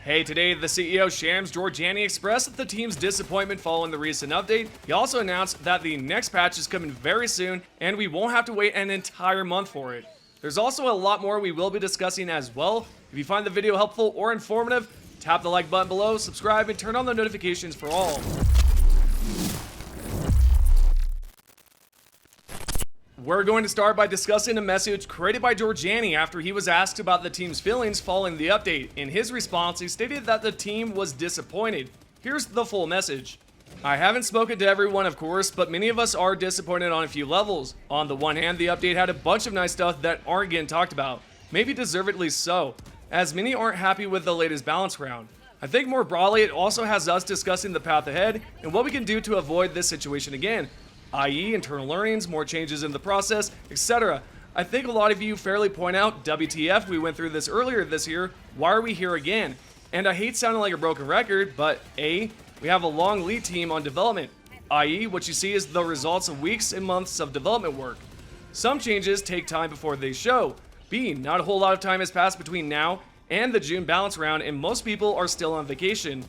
Hey, today the CEO Shams Georgiani expressed the team's disappointment following the recent update. He also announced that the next patch is coming very soon and we won't have to wait an entire month for it. There's also a lot more we will be discussing as well. If you find the video helpful or informative, tap the like button below, subscribe, and turn on the notifications for all. We're going to start by discussing a message created by Georgiani after he was asked about the team's feelings following the update. In his response, he stated that the team was disappointed. Here's the full message. I haven't spoken to everyone, of course, but many of us are disappointed on a few levels. On the one hand, the update had a bunch of nice stuff that aren't getting talked about. Maybe deservedly so, as many aren't happy with the latest balance round. I think more broadly, it also has us discussing the path ahead and what we can do to avoid this situation again. i.e. internal learnings, more changes in the process, etc. I think a lot of you fairly point out, WTF, we went through this earlier this year, why are we here again? And I hate sounding like a broken record, but A, we have a long lead team on development, i.e. what you see is the results of weeks and months of development work. Some changes take time before they show. B, not a whole lot of time has passed between now and the June balance round and most people are still on vacation.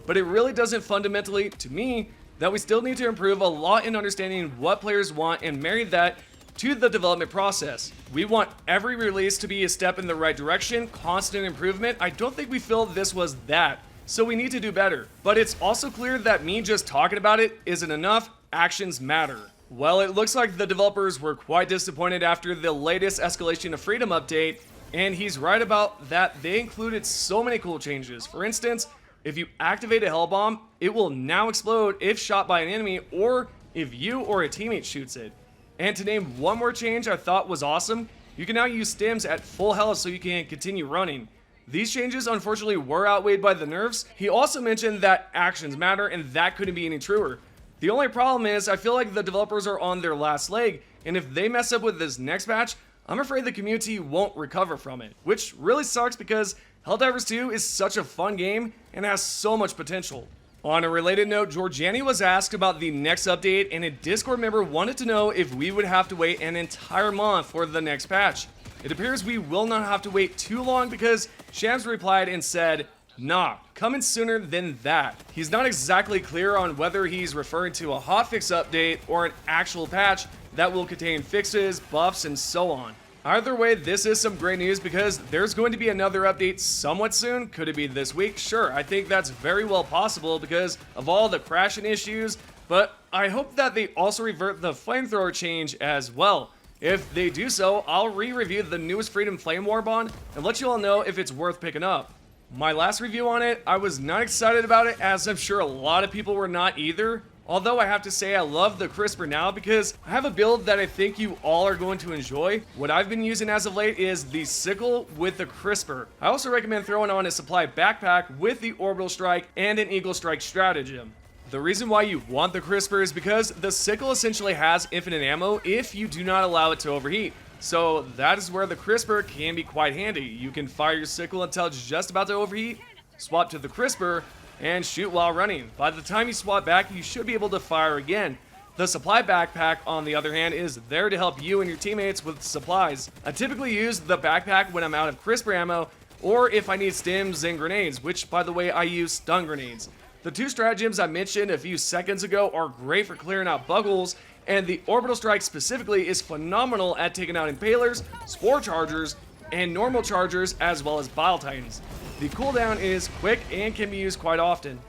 But it really doesn't fundamentally, to me, that we still need to improve a lot in understanding what players want and marry that to the development process. We want every release to be a step in the right direction, constant improvement. I don't think we feel this was that, so we need to do better. But it's also clear that me just talking about it isn't enough, actions matter. Well, it looks like the developers were quite disappointed after the latest Escalation of Freedom update, and he's right about that. They included so many cool changes. For instance, if you activate a hell bomb, it will now explode if shot by an enemy or if you or a teammate shoots it. And to name one more change I thought was awesome, you can now use stims at full health so you can continue running. These changes unfortunately were outweighed by the nerfs. He also mentioned that actions matter, and that couldn't be any truer. The only problem is I feel like the developers are on their last leg, and if they mess up with this next patch, I'm afraid the community won't recover from it, which really sucks because Helldivers 2 is such a fun game and has so much potential. On a related note, Georgiani was asked about the next update and a Discord member wanted to know if we would have to wait an entire month for the next patch. It appears we will not have to wait too long because Shams replied and said, nah, coming sooner than that. He's not exactly clear on whether he's referring to a hotfix update or an actual patch that will contain fixes, buffs, and so on. Either way, this is some great news because there's going to be another update somewhat soon. Could it be this week? Sure, I think that's very well possible because of all the crashing issues, but I hope that they also revert the flamethrower change as well. If they do so, I'll re-review the newest Freedom Flame War bond and let you all know if it's worth picking up. My last review on it, I was not excited about it, as I'm sure a lot of people were not either. Although I have to say I love the crisper now because I have a build that I think you all are going to enjoy. What I've been using as of late is the Sickle with the crisper. I also recommend throwing on a supply backpack with the orbital strike and an eagle strike stratagem. The reason why you want the crisper is because the Sickle essentially has infinite ammo if you do not allow it to overheat. So that is where the crisper can be quite handy. You can fire your Sickle until it's just about to overheat, swap to the crisper, and shoot while running. By the time you swap back, you should be able to fire again. The supply backpack, on the other hand, is there to help you and your teammates with supplies. I typically use the backpack when I'm out of crisper ammo, or if I need stims and grenades, which, by the way, I use stun grenades. The two stratagems I mentioned a few seconds ago are great for clearing out buggles, and the orbital strike specifically is phenomenal at taking out impalers, spore chargers, and normal chargers, as well as bile titans. The cooldown is quick and can be used quite often.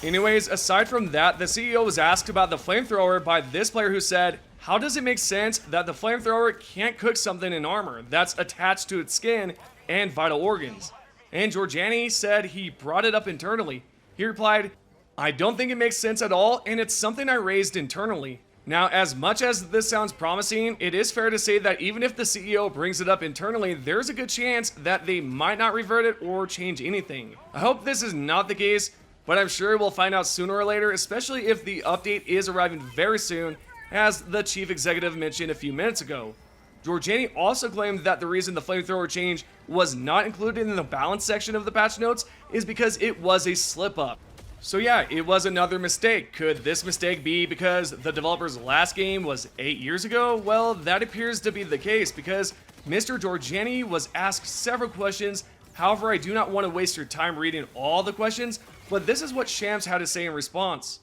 Anyways, aside from that, the CEO was asked about the flamethrower by this player who said, how does it make sense that the flamethrower can't cook something in armor that's attached to its skin and vital organs? And Georgiani said he brought it up internally. He replied, I don't think it makes sense at all, and it's something I raised internally. Now, as much as this sounds promising, it is fair to say that even if the CEO brings it up internally, there's a good chance that they might not revert it or change anything. I hope this is not the case, but I'm sure we'll find out sooner or later, especially if the update is arriving very soon, as the chief executive mentioned a few minutes ago. Georgiani also claimed that the reason the flamethrower change was not included in the balance section of the patch notes is because it was a slip-up. So yeah, it was another mistake. Could this mistake be because the developer's last game was 8 years ago? Well, that appears to be the case because Mr. Georgiani was asked several questions However, I do not want to waste your time reading all the questions, but this is what Shams had to say in response.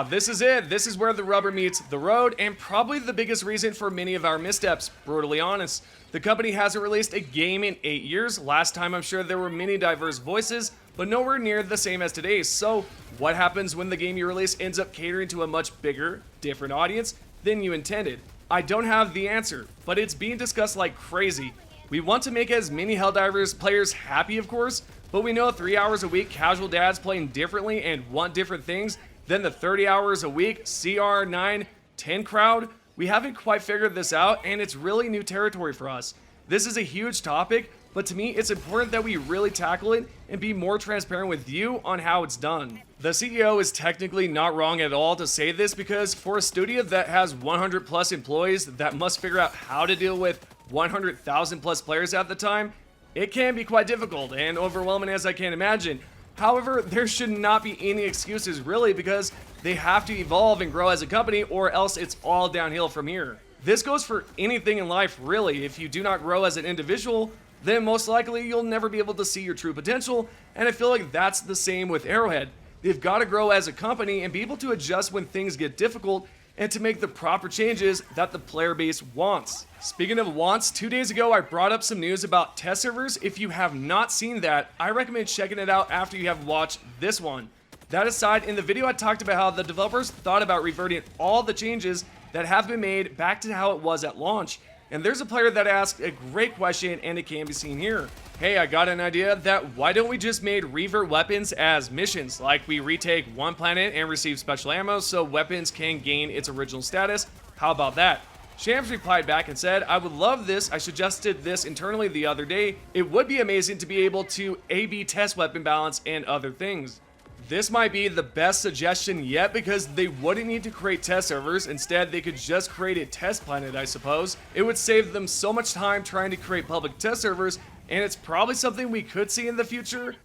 This is it. This is where the rubber meets the road, and probably the biggest reason for many of our missteps, brutally honest. The company hasn't released a game in 8 years. Last time I'm sure there were many diverse voices, but nowhere near the same as today's. So what happens when the game you release ends up catering to a much bigger, different audience than you intended? I don't have the answer, but it's being discussed like crazy. We want to make as many Helldivers players happy, of course, but we know 3 hours a week casual dads playing differently and want different things than the 30 hours a week CR 9-10 crowd. We haven't quite figured this out, and it's really new territory for us. This is a huge topic, but to me it's important that we really tackle it and be more transparent with you on how it's done. The CEO is technically not wrong at all to say this, because for a studio that has 100 plus employees that must figure out how to deal with 100,000 plus players at the time, it can be quite difficult and overwhelming, as I can imagine. However, there should not be any excuses really, because they have to evolve and grow as a company, or else it's all downhill from here. This goes for anything in life really. If you do not grow as an individual, then most likely you'll never be able to see your true potential, and I feel like that's the same with Arrowhead. They've got to grow as a company and be able to adjust when things get difficult, and to make the proper changes that the player base wants. Speaking of wants, 2 days ago I brought up some news about test servers. If you have not seen that, I recommend checking it out after you have watched this one. That aside, in the video I talked about how the developers thought about reverting all the changes that have been made back to how it was at launch. And there's a player that asked a great question, and it can be seen here. Hey, I got an idea that why don't we just make revert weapons as missions? Like we retake one planet and receive special ammo so weapons can gain its original status. How about that? Shams replied back and said, I would love this. I suggested this internally the other day. It would be amazing to be able to A/B test weapon balance and other things. This might be the best suggestion yet, because they wouldn't need to create test servers. Instead, they could just create a test planet, I suppose. It would save them so much time trying to create public test servers, and it's probably something we could see in the future.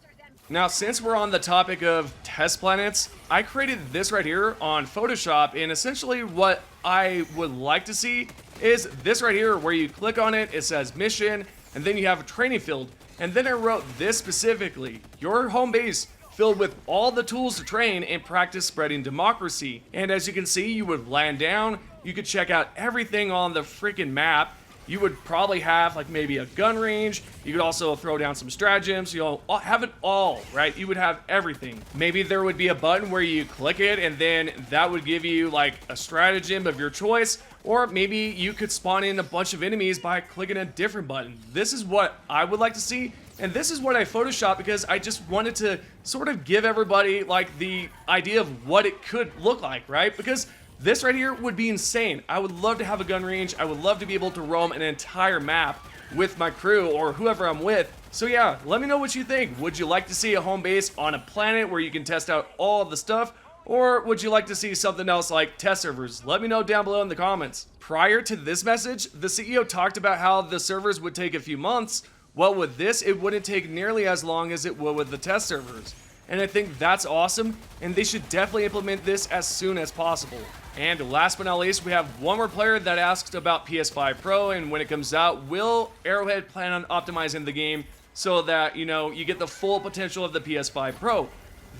Now, since we're on the topic of test planets, I created this right here on Photoshop, and essentially what I would like to see is this right here, where you click on it, it says mission, and then you have a training field. And then I wrote this specifically: your home base filled with all the tools to train and practice spreading democracy. And as you can see, you would land down, you could check out everything on the freaking map. You would probably have like maybe a gun range. You could also throw down some stratagems. You'll have it all, right? You would have everything. Maybe there would be a button where you click it, and then that would give you like a stratagem of your choice. Or maybe you could spawn in a bunch of enemies by clicking a different button. This is what I would like to see. And this is what I photoshopped, because I just wanted to sort of give everybody like the idea of what it could look like, right? Because this right here would be insane. I would love to have a gun range. I would love to be able to roam an entire map with my crew or whoever I'm with. So yeah, let me know what you think. Would you like to see a home base on a planet where you can test out all of the stuff? Or would you like to see something else like test servers? Let me know down below in the comments. Prior to this message, the CEO talked about how the servers would take a few months. Well, with this, it wouldn't take nearly as long as it would with the test servers. And I think that's awesome, and they should definitely implement this as soon as possible. And last but not least, we have one more player that asked about PS5 Pro, and when it comes out, will Arrowhead plan on optimizing the game so that, you know, you get the full potential of the PS5 Pro?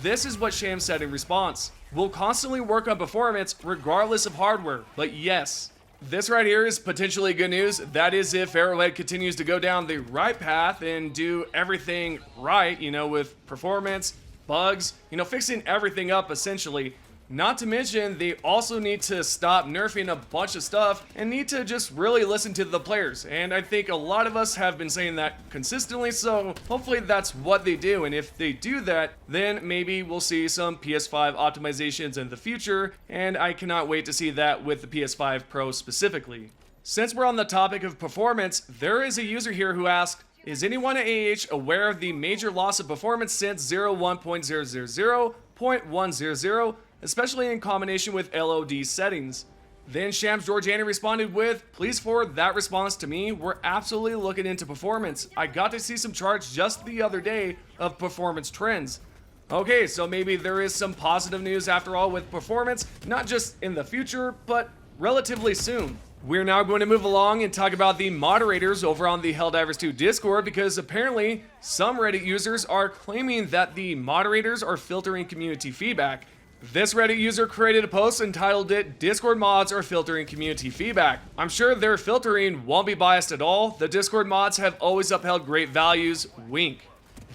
This is what Shams said in response. We'll constantly work on performance regardless of hardware, but yes. This right here is potentially good news. That is if Arrowhead continues to go down the right path and do everything right, you know, with performance, bugs, you know, fixing everything up essentially. Not to mention, they also need to stop nerfing a bunch of stuff and need to just really listen to the players. And I think a lot of us have been saying that consistently, so hopefully that's what they do. And if they do that, then maybe we'll see some PS5 optimizations in the future, and I cannot wait to see that with the PS5 Pro specifically. Since we're on the topic of performance, there is a user here who asked, is anyone at AH aware of the major loss of performance since 01.000.100, especially in combination with LOD settings? Then Shams Georgiani responded with, please forward that response to me. We're absolutely looking into performance. I got to see some charts just the other day of performance trends. Okay, so maybe there is some positive news after all with performance, not just in the future, but relatively soon. We're now going to move along and talk about the moderators over on the Helldivers 2 Discord, because apparently some Reddit users are claiming that the moderators are filtering community feedback. This Reddit user created a post entitled it, "Discord mods are filtering community feedback." I'm sure their filtering won't be biased at all. The Discord mods have always upheld great values, wink.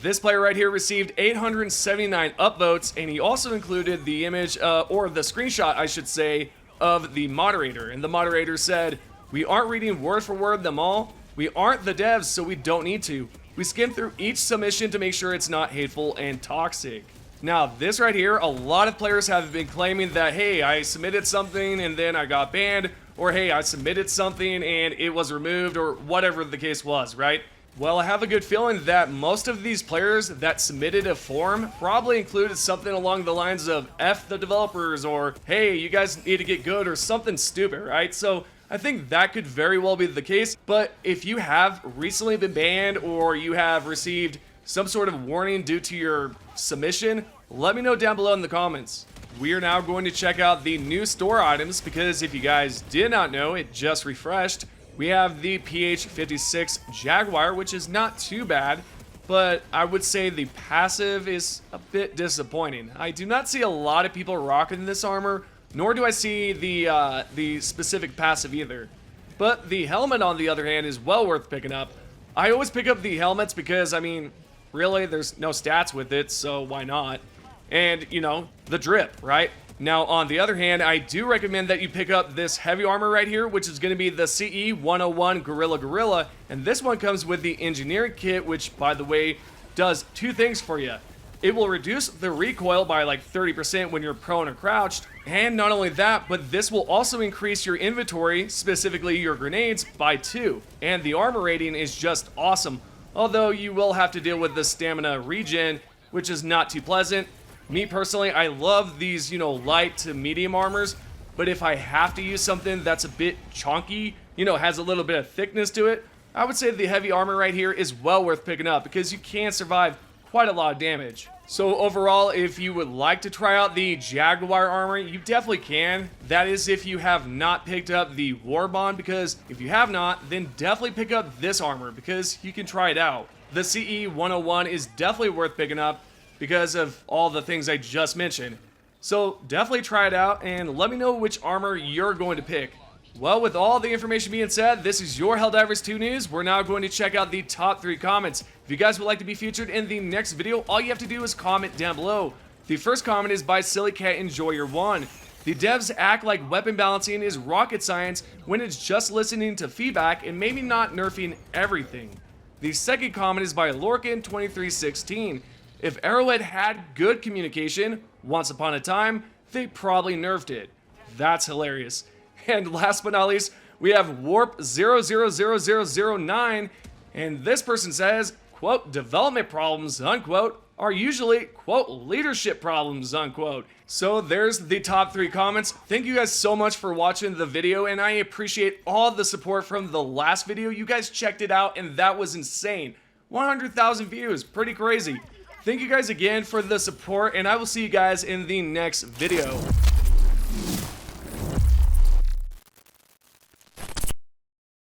This player right here received 879 upvotes, and he also included the image, or the screenshot I should say, of the moderator. And the moderator said, "We aren't reading word for word them all. We aren't the devs, so we don't need to. We skim through each submission to make sure it's not hateful and toxic." Now, this right here, a lot of players have been claiming that, hey, I submitted something and then I got banned, or hey, I submitted something and it was removed, or whatever the case was, right? Well, I have a good feeling that most of these players that submitted a form probably included something along the lines of F the developers, or hey, you guys need to get good, or something stupid, right? So I think that could very well be the case. But if you have recently been banned, or you have received some sort of warning due to your submission, let me know down below in the comments. We are now going to check out the new store items, because if you guys did not know, it just refreshed. We have the PH-56 Jaguar, which is not too bad, but I would say the passive is a bit disappointing. I do not see a lot of people rocking this armor, nor do I see the specific passive either. But the helmet, on the other hand, is well worth picking up. I always pick up the helmets because, I mean, really, there's no stats with it, so why not? And, you know, the drip, right? Now, on the other hand, I do recommend that you pick up this heavy armor right here, which is going to be the CE 101 Gorilla, and this one comes with the engineering kit, which, by the way, does two things for you. It will reduce the recoil by like 30% when you're prone or crouched, and not only that, but this will also increase your inventory, specifically your grenades, by 2. And the armor rating is just awesome, although you will have to deal with the stamina regen, which is not too pleasant. Me personally, I love these, you know, light to medium armors, but if I have to use something that's a bit chunky, you know, has a little bit of thickness to it, I would say the heavy armor right here is well worth picking up, because you can survive quite a lot of damage. So overall, if you would like to try out the Jaguar armor, you definitely can. That is if you have not picked up the War Bond, because if you have not, then definitely pick up this armor, because you can try it out. The CE 101 is definitely worth picking up, because of all the things I just mentioned. So definitely try it out and let me know which armor you're going to pick. Well, with all the information being said, this is your Helldivers 2 news. We're now going to check out the top 3 comments. If you guys would like to be featured in the next video, all you have to do is comment down below. The first comment is by Silly Cat Enjoyer 1. The devs act like weapon balancing is rocket science when it's just listening to feedback and maybe not nerfing everything. The second comment is by Lorcan2316. If Arrowhead had good communication once upon a time, they probably nerfed it. That's hilarious. And last but not least, we have Warp 000009, and this person says, quote, "Development problems, unquote, are usually, quote, leadership problems," unquote. So there's the top 3 comments. Thank you guys so much for watching the video, and I appreciate all the support from the last video. You guys checked it out, and that was insane. 100,000 views, pretty crazy. Thank you guys again for the support, and I will see you guys in the next video.